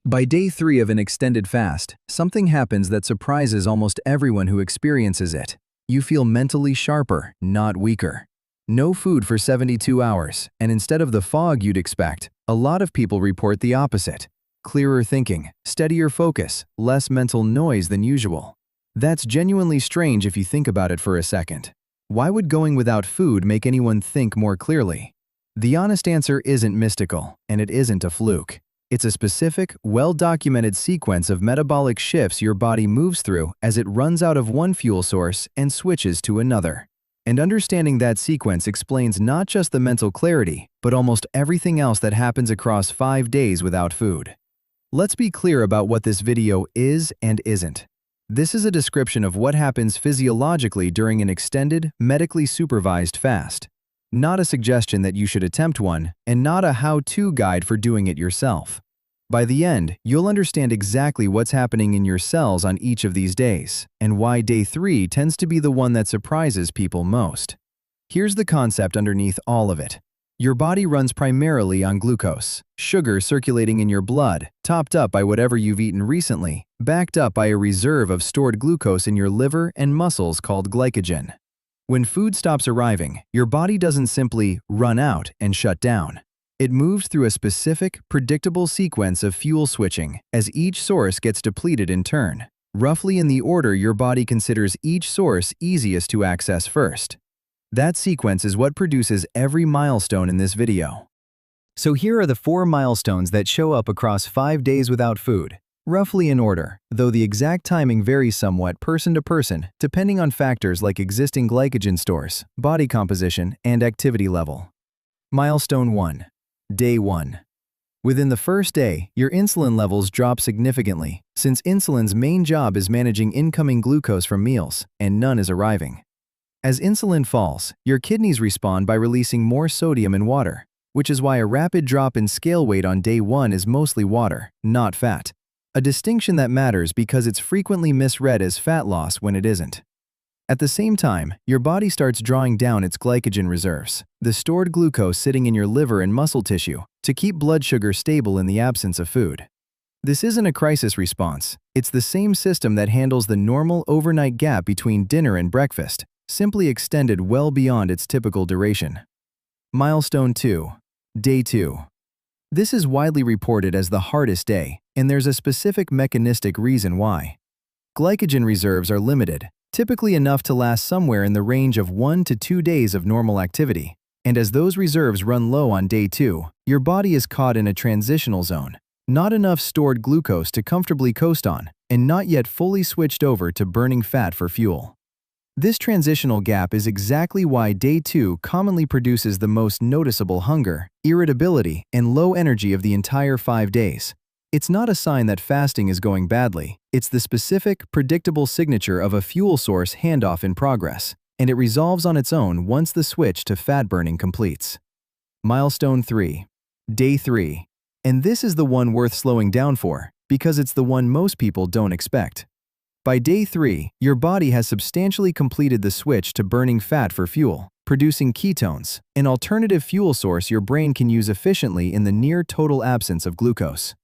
By day 3 of an extended fast, something happens that surprises almost everyone who experiences it. You feel mentally sharper, not weaker. No food for 72 hours, and instead of the fog you'd expect, a lot of people report the opposite. Clearer thinking, steadier focus, less mental noise than usual. That's genuinely strange if you think about it for a second. Why would going without food make anyone think more clearly? The honest answer isn't mystical, and it isn't a fluke. It's a specific, well-documented sequence of metabolic shifts your body moves through as it runs out of one fuel source and switches to another. And understanding that sequence explains not just the mental clarity, but almost everything else that happens across 5 days without food. Let's be clear about what this video is and isn't. This is a description of what happens physiologically during an extended, medically supervised fast. Not a suggestion that you should attempt one, and not a how-to guide for doing it yourself. By the end, you'll understand exactly what's happening in your cells on each of these days, and why day 3 tends to be the one that surprises people most. Here's the concept underneath all of it. Your body runs primarily on glucose, sugar circulating in your blood, topped up by whatever you've eaten recently, backed up by a reserve of stored glucose in your liver and muscles called glycogen. When food stops arriving, your body doesn't simply run out and shut down. It moves through a specific, predictable sequence of fuel switching as each source gets depleted in turn, roughly in the order your body considers each source easiest to access first. That sequence is what produces every milestone in this video. So here are the 4 milestones that show up across 5 days without food, roughly in order, though the exact timing varies somewhat person to person, depending on factors like existing glycogen stores, body composition, and activity level. Milestone 1. Day 1. Within the first day, your insulin levels drop significantly, since insulin's main job is managing incoming glucose from meals, and none is arriving. As insulin falls, your kidneys respond by releasing more sodium and water, which is why a rapid drop in scale weight on day 1 is mostly water, not fat. A distinction that matters because it's frequently misread as fat loss when it isn't. At the same time, your body starts drawing down its glycogen reserves, the stored glucose sitting in your liver and muscle tissue, to keep blood sugar stable in the absence of food. This isn't a crisis response. It's the same system that handles the normal overnight gap between dinner and breakfast, simply extended well beyond its typical duration. Milestone 2. Day 2. This is widely reported as the hardest day, and there's a specific mechanistic reason why. Glycogen reserves are limited, typically enough to last somewhere in the range of 1 to 2 days of normal activity, and as those reserves run low on day 2, your body is caught in a transitional zone. Not enough stored glucose to comfortably coast on, and not yet fully switched over to burning fat for fuel. This transitional gap is exactly why day 2 commonly produces the most noticeable hunger, irritability, and low energy of the entire 5 days. It's not a sign that fasting is going badly. It's the specific, predictable signature of a fuel source handoff in progress, and it resolves on its own once the switch to fat burning completes. Milestone 3. Day 3. And this is the one worth slowing down for, because it's the one most people don't expect. By day 3, your body has substantially completed the switch to burning fat for fuel, producing ketones, an alternative fuel source your brain can use efficiently in the near-total absence of glucose.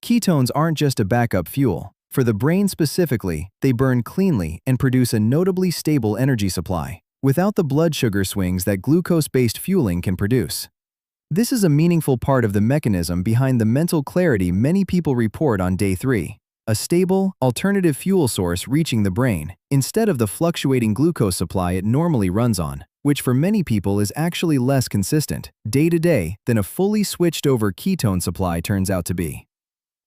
Ketones aren't just a backup fuel. For the brain specifically, they burn cleanly and produce a notably stable energy supply, without the blood sugar swings that glucose-based fueling can produce. This is a meaningful part of the mechanism behind the mental clarity many people report on day 3. A stable, alternative fuel source reaching the brain, instead of the fluctuating glucose supply it normally runs on, which for many people is actually less consistent, day to day, than a fully switched-over ketone supply turns out to be.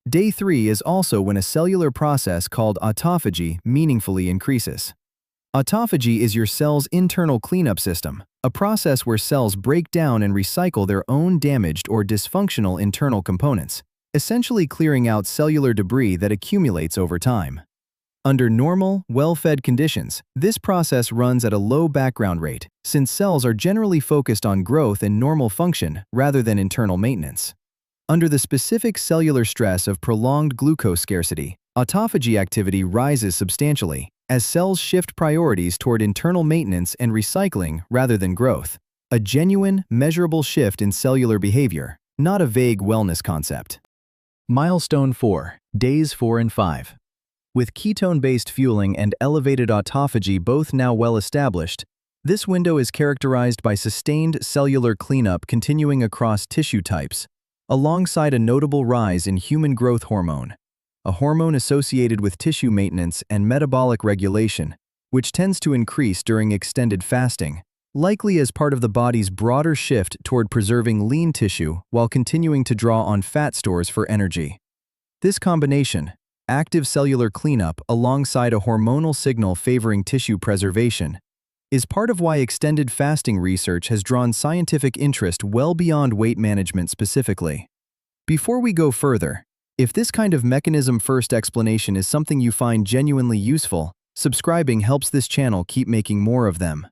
Day 3 is also when a cellular process called autophagy meaningfully increases. Autophagy is your cell's internal cleanup system, a process where cells break down and recycle their own damaged or dysfunctional internal components, essentially clearing out cellular debris that accumulates over time. Under normal, well-fed conditions, this process runs at a low background rate, since cells are generally focused on growth and normal function rather than internal maintenance. Under the specific cellular stress of prolonged glucose scarcity, autophagy activity rises substantially, as cells shift priorities toward internal maintenance and recycling rather than growth. A genuine, measurable shift in cellular behavior, not a vague wellness concept. Milestone 4, Days 4 and 5. With ketone-based fueling and elevated autophagy both now well established, this window is characterized by sustained cellular cleanup continuing across tissue types, alongside a notable rise in human growth hormone, a hormone associated with tissue maintenance and metabolic regulation, which tends to increase during extended fasting, likely as part of the body's broader shift toward preserving lean tissue while continuing to draw on fat stores for energy. This combination, active cellular cleanup alongside a hormonal signal favoring tissue preservation, is part of why extended fasting research has drawn scientific interest well beyond weight management specifically. Before we go further, if this kind of mechanism-first explanation is something you find genuinely useful, subscribing helps this channel keep making more of them.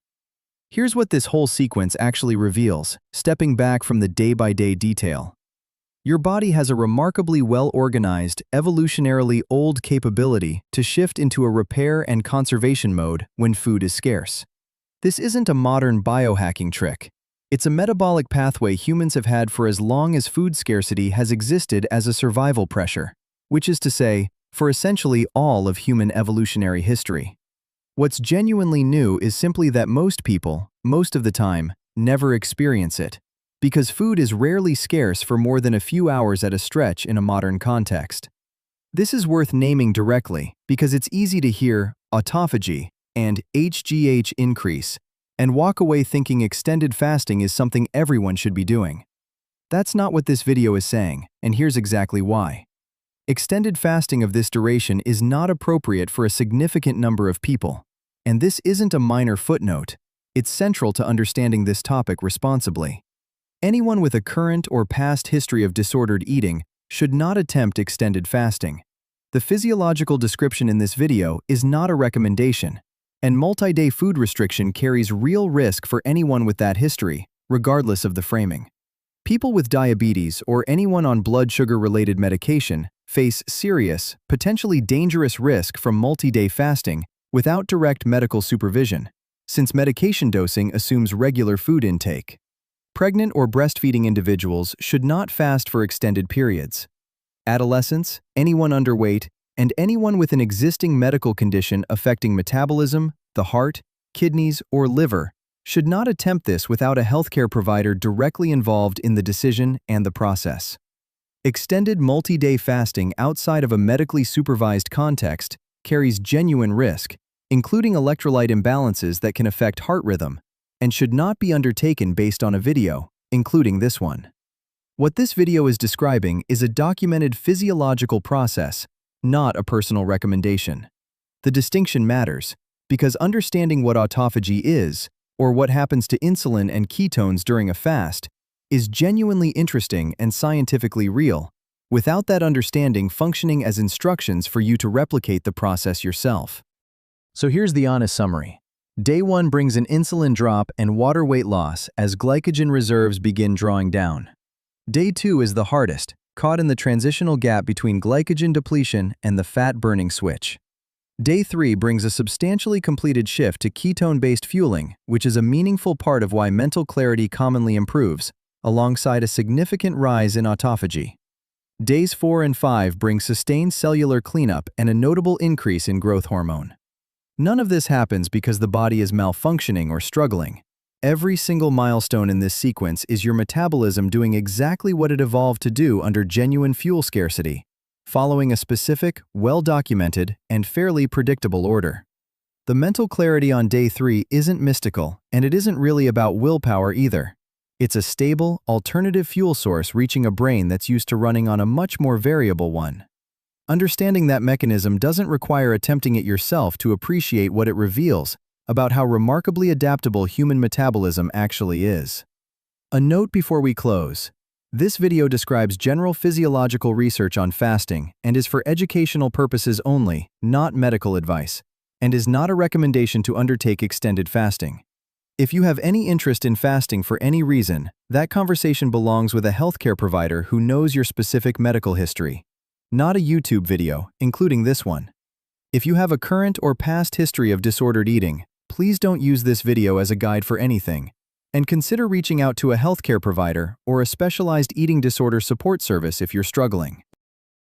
Here's what this whole sequence actually reveals, stepping back from the day-by-day detail. Your body has a remarkably well-organized, evolutionarily old capability to shift into a repair and conservation mode when food is scarce. This isn't a modern biohacking trick. It's a metabolic pathway humans have had for as long as food scarcity has existed as a survival pressure, which is to say, for essentially all of human evolutionary history. What's genuinely new is simply that most people, most of the time, never experience it, because food is rarely scarce for more than a few hours at a stretch in a modern context. This is worth naming directly because it's easy to hear autophagy and HGH increase and walk away thinking extended fasting is something everyone should be doing. That's not what this video is saying, and here's exactly why. Extended fasting of this duration is not appropriate for a significant number of people, and this isn't a minor footnote. It's central to understanding this topic responsibly. Anyone with a current or past history of disordered eating should not attempt extended fasting. The physiological description in this video is not a recommendation, and multi-day food restriction carries real risk for anyone with that history, regardless of the framing. People with diabetes or anyone on blood sugar-related medication face serious, potentially dangerous risk from multi-day fasting without direct medical supervision, since medication dosing assumes regular food intake. Pregnant or breastfeeding individuals should not fast for extended periods. Adolescents, anyone underweight, and anyone with an existing medical condition affecting metabolism, the heart, kidneys, or liver should not attempt this without a healthcare provider directly involved in the decision and the process. Extended multi-day fasting outside of a medically supervised context carries genuine risk, including electrolyte imbalances that can affect heart rhythm, and should not be undertaken based on a video, including this one. What this video is describing is a documented physiological process, not a personal recommendation. The distinction matters, because understanding what autophagy is, or what happens to insulin and ketones during a fast, is genuinely interesting and scientifically real, without that understanding functioning as instructions for you to replicate the process yourself. So here's the honest summary. Day 1 brings an insulin drop and water weight loss as glycogen reserves begin drawing down. Day 2 is the hardest, caught in the transitional gap between glycogen depletion and the fat-burning switch. Day 3 brings a substantially completed shift to ketone-based fueling, which is a meaningful part of why mental clarity commonly improves, alongside a significant rise in autophagy. Days 4 and 5 bring sustained cellular cleanup and a notable increase in growth hormone. None of this happens because the body is malfunctioning or struggling. Every single milestone in this sequence is your metabolism doing exactly what it evolved to do under genuine fuel scarcity, following a specific, well-documented, and fairly predictable order. The mental clarity on day 3 isn't mystical, and it isn't really about willpower either. It's a stable, alternative fuel source reaching a brain that's used to running on a much more variable one. Understanding that mechanism doesn't require attempting it yourself to appreciate what it reveals about how remarkably adaptable human metabolism actually is. A note before we close. This video describes general physiological research on fasting and is for educational purposes only, not medical advice, and is not a recommendation to undertake extended fasting. If you have any interest in fasting for any reason, that conversation belongs with a healthcare provider who knows your specific medical history, not a YouTube video, including this one. If you have a current or past history of disordered eating, please don't use this video as a guide for anything, and consider reaching out to a healthcare provider or a specialized eating disorder support service if you're struggling.